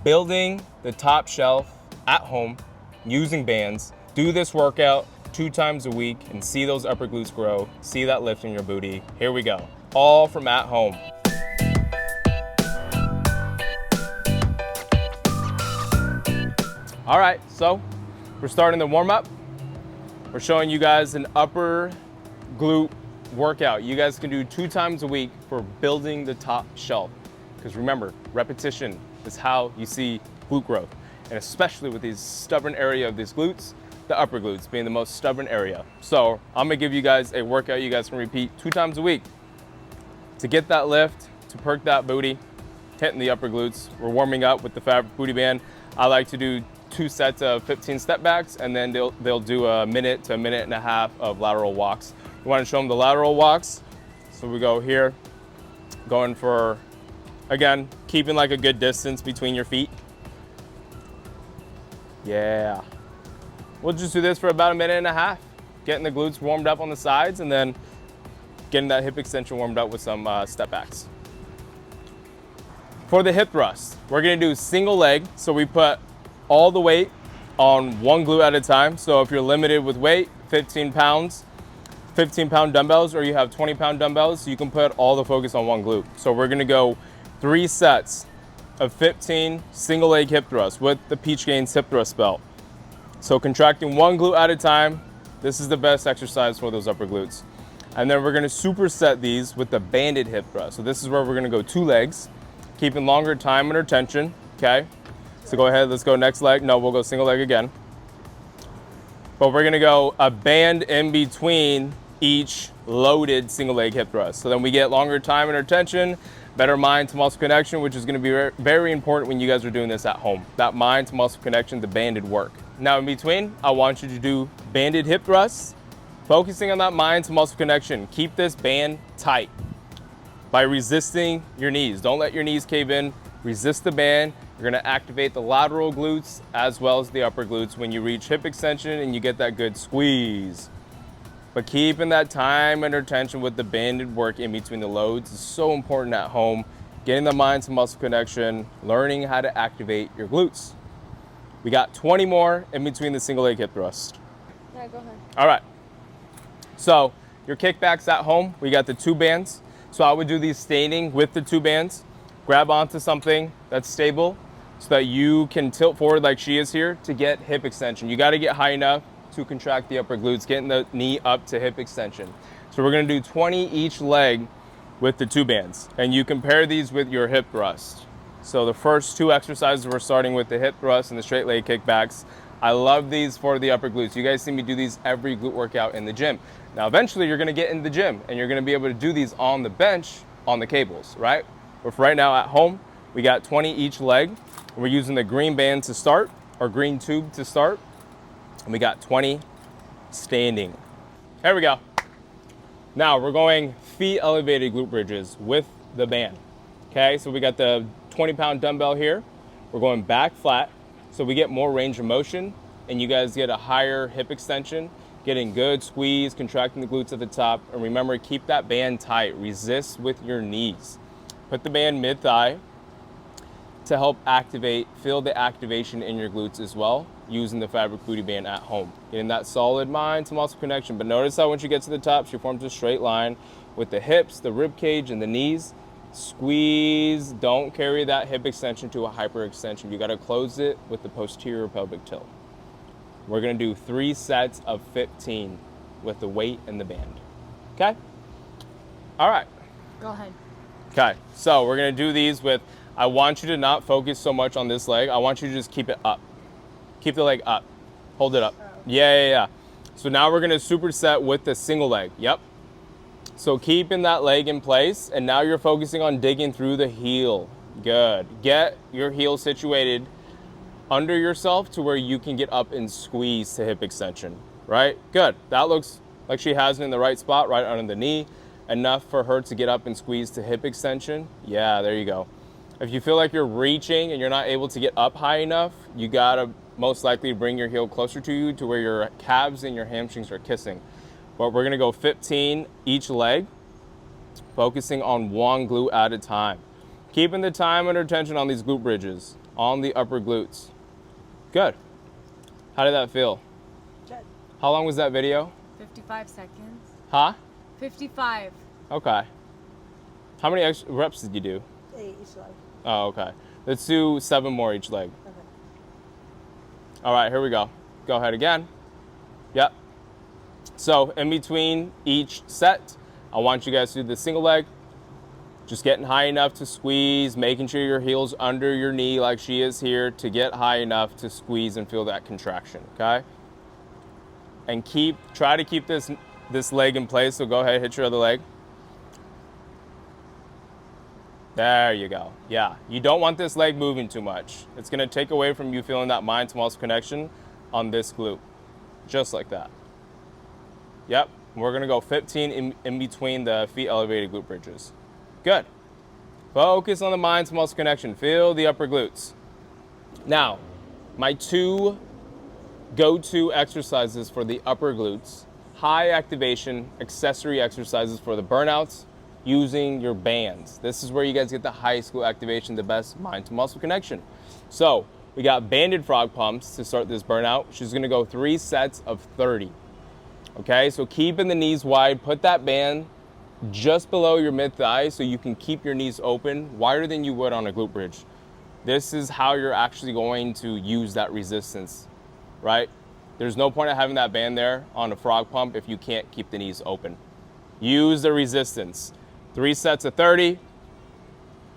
building the top shelf at home using bands. Do this workout 2 times a week and see those upper glutes grow, see that lift in your booty. Here we go. All from at home. All right, so we're starting the warm up. We're showing you guys an upper glute workout. You guys can do 2 times a week for building the top shelf. Because remember, repetition is how you see glute growth. And especially with these stubborn area of these glutes, the upper glutes being the most stubborn area. So I'm gonna give you guys a workout you guys can repeat 2 times a week to get that lift, to perk that booty, hitting the upper glutes. We're warming up with the fabric booty band. I like to do 2 sets of 15 step backs, and then they'll do a minute to a minute and a half of lateral walks. We want to show them the lateral walks. So we go here, going for, again, keeping like a good distance between your feet. Yeah. We'll just do this for about a minute and a half, getting the glutes warmed up on the sides, and then getting that hip extension warmed up with some step backs. For the hip thrust, we're gonna do single leg. So we put all the weight on one glute at a time. So if you're limited with weight, 15 pounds, 15-pound dumbbells, or you have 20-pound dumbbells, you can put all the focus on one glute. So we're gonna go 3 sets of 15 single leg hip thrusts with the Peach Gains hip thrust belt. So contracting one glute at a time, this is the best exercise for those upper glutes. And then we're gonna superset these with the banded hip thrust. So this is where we're gonna go 2 legs, keeping longer time under tension, okay? So go ahead, let's go next leg. No, we'll go single leg again. But we're gonna go a band in between each loaded single leg hip thrust. So then we get longer time under tension, better mind to muscle connection, which is gonna be very important when you guys are doing this at home. That mind to muscle connection, the banded work. Now in between, I want you to do banded hip thrusts, focusing on that mind to muscle connection. Keep this band tight by resisting your knees. Don't let your knees cave in, resist the band. You're gonna activate the lateral glutes as well as the upper glutes when you reach hip extension and you get that good squeeze. But keeping that time under tension with the banded work in between the loads is so important at home. Getting the mind to muscle connection, learning how to activate your glutes. We got 20 more in between the single leg hip thrust. Yeah, go ahead. All right. So your kickbacks at home, we got the 2 bands. So I would do these standing with the 2 bands. Grab onto something that's stable so that you can tilt forward like she is here to get hip extension. You got to get high enough to contract the upper glutes, getting the knee up to hip extension. So we're going to do 20 each leg with the 2 bands, and you compare these with your hip thrust. So the first 2 exercises, we're starting with the hip thrust and the straight leg kickbacks. I love these for the upper glutes. You guys see me do these every glute workout in the gym. Now eventually you're going to get in the gym and you're going to be able to do these on the bench on the cables, right? But for right now at home, we got 20 each leg. We're using the green band to start, or green tube to start. And we got 20 standing. There we go. Now we're going feet elevated glute bridges with the band. Okay, so we got the 20-pound dumbbell here. We're going back flat, so we get more range of motion and you guys get a higher hip extension, getting good squeeze, contracting the glutes at the top. And remember, keep that band tight. Resist with your knees. Put the band mid-thigh to help activate, feel the activation in your glutes as well, using the fabric booty band at home. Getting that solid mind to muscle connection. But notice how once you get to the top, she forms a straight line with the hips, the rib cage, and the knees. Squeeze, don't carry that hip extension to a hyperextension. You gotta close it with the posterior pelvic tilt. We're gonna do 3 sets of 15 with the weight and the band. Okay? All right. Go ahead. Okay, so we're gonna do these with, I want you to not focus so much on this leg. I want you to just keep it up. Keep the leg up. Hold it up. Yeah. So now we're gonna superset with the single leg. Yep. So keeping that leg in place, and now you're focusing on digging through the heel. Good. Get your heel situated under yourself to where you can get up and squeeze to hip extension, right? Good. That looks like she has it in the right spot, right under the knee. Enough for her to get up and squeeze to hip extension. Yeah, there you go. If you feel like you're reaching and you're not able to get up high enough, you gotta most likely bring your heel closer to you to where your calves and your hamstrings are kissing. But we're gonna go 15 each leg, focusing on one glute at a time. Keeping the time under tension on these glute bridges. on the upper glutes. Good. How did that feel? Good. How long was that video? 55 seconds. Huh? 55. Okay. How many extra reps did you do? 8 each leg. Oh, okay. Let's do 7 more each leg. Okay. All right, here we go. Go ahead again. Yep. So in between each set, I want you guys to do the single leg. Just getting high enough to squeeze, making sure your heel's under your knee like she is here to get high enough to squeeze and feel that contraction, okay? And try to keep this leg in place, so go ahead, hit your other leg. There you go. Yeah, you don't want this leg moving too much. It's gonna take away from you feeling that mind to muscle connection on this glute, just like that. Yep, we're gonna go 15 in between the feet elevated glute bridges. Good. Focus on the mind to muscle connection. Feel the upper glutes. Now, my 2 go-to exercises for the upper glutes, high activation accessory exercises for the burnouts using your bands. This is where you guys get the highest glute activation, the best mind to muscle connection. So we got banded frog pumps to start this burnout. She's gonna go 3 sets of 30. Okay, so keeping the knees wide, put that band just below your mid-thigh so you can keep your knees open, wider than you would on a glute bridge. This is how you're actually going to use that resistance, right? There's no point of having that band there on a frog pump if you can't keep the knees open. Use the resistance. 3 sets of 30,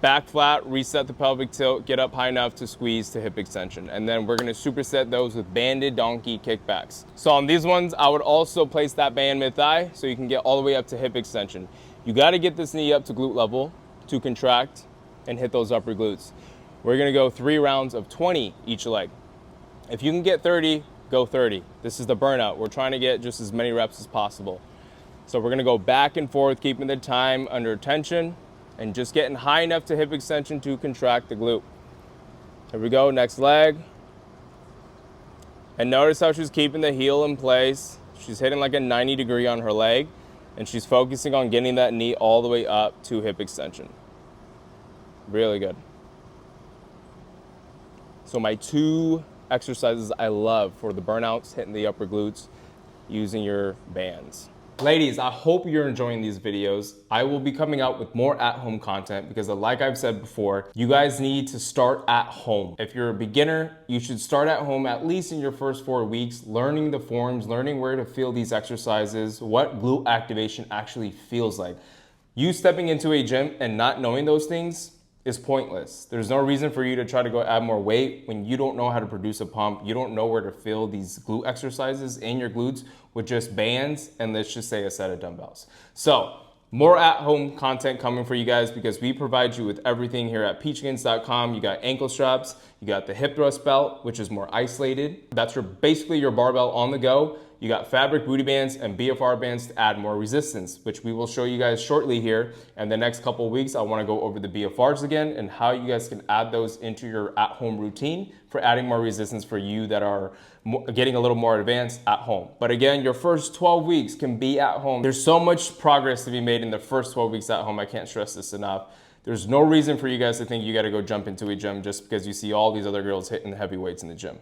back flat, reset the pelvic tilt, get up high enough to squeeze to hip extension. And then we're gonna superset those with banded donkey kickbacks. So on these ones, I would also place that band mid-thigh so you can get all the way up to hip extension. You gotta get this knee up to glute level to contract and hit those upper glutes. We're gonna go 3 rounds of 20 each leg. If you can get 30, go 30. This is the burnout. We're trying to get just as many reps as possible. So we're gonna go back and forth, keeping the time under tension and just getting high enough to hip extension to contract the glute. Here we go, next leg. And notice how she's keeping the heel in place. She's hitting like a 90 degree on her leg, and she's focusing on getting that knee all the way up to hip extension. Really good. So my 2 exercises I love for the burnouts, hitting the upper glutes, using your bands. Ladies, I hope you're enjoying these videos. I will be coming out with more at-home content because like I've said before, you guys need to start at home. If you're a beginner, you should start at home at least in your first 4 weeks, learning the forms, learning where to feel these exercises, what glute activation actually feels like. You stepping into a gym and not knowing those things is pointless. There's no reason for you to try to go add more weight when you don't know how to produce a pump. You don't know where to feel these glute exercises in your glutes with just bands and let's just say a set of dumbbells. So more at-home content coming for you guys because we provide you with everything here at peachgains.com. You got ankle straps, you got the hip thrust belt, which is more isolated. That's basically your barbell on the go. You got fabric booty bands and BFR bands to add more resistance, which we will show you guys shortly here. And the next couple of weeks, I wanna go over the BFRs again and how you guys can add those into your at-home routine for adding more resistance for you that are getting a little more advanced at home. But again, your first 12 weeks can be at home. There's so much progress to be made in the first 12 weeks at home. I can't stress this enough. There's no reason for you guys to think you gotta go jump into a gym just because you see all these other girls hitting the heavy weights in the gym.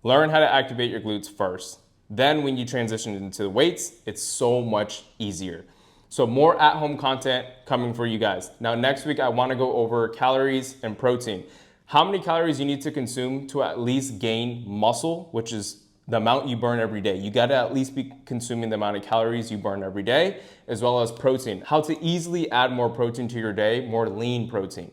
Learn how to activate your glutes first. Then when you transition into the weights, it's so much easier. So more at-home content coming for you guys. Now next week, I wanna go over calories and protein. How many calories you need to consume to at least gain muscle, which is the amount you burn every day. You gotta at least be consuming the amount of calories you burn every day, as well as protein. How to easily add more protein to your day, more lean protein.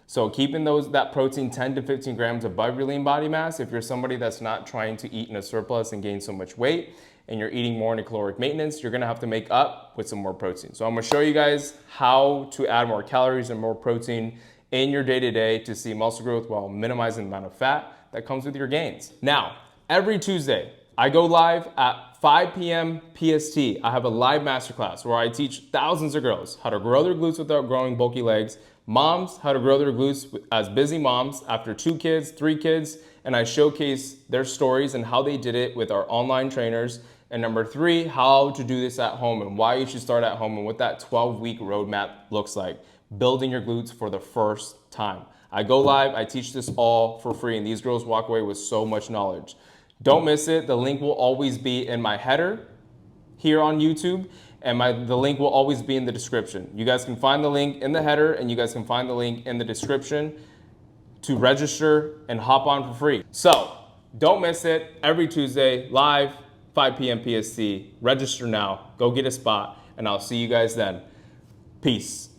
So keeping that protein 10 to 15 grams above your lean body mass, if you're somebody that's not trying to eat in a surplus and gain so much weight, and you're eating more in a caloric maintenance, you're gonna have to make up with some more protein. So I'm gonna show you guys how to add more calories and more protein in your day-to-day to see muscle growth while minimizing the amount of fat that comes with your gains. Now, every Tuesday, I go live at 5 p.m. PST. I have a live masterclass where I teach thousands of girls how to grow their glutes without growing bulky legs, moms how to grow their glutes as busy moms after 2 kids, 3 kids, and I showcase their stories and how they did it with our online trainers. And number 3, how to do this at home and why you should start at home and what that 12-week roadmap looks like, building your glutes for the first time. I go live, I teach this all for free, and these girls walk away with so much knowledge. Don't miss it. The link will always be in my header here on YouTube, and the link will always be in the description. You guys can find the link in the header, and you guys can find the link in the description to register and hop on for free. So don't miss it. Every Tuesday, live, 5 p.m. PST. Register now. Go get a spot, and I'll see you guys then. Peace.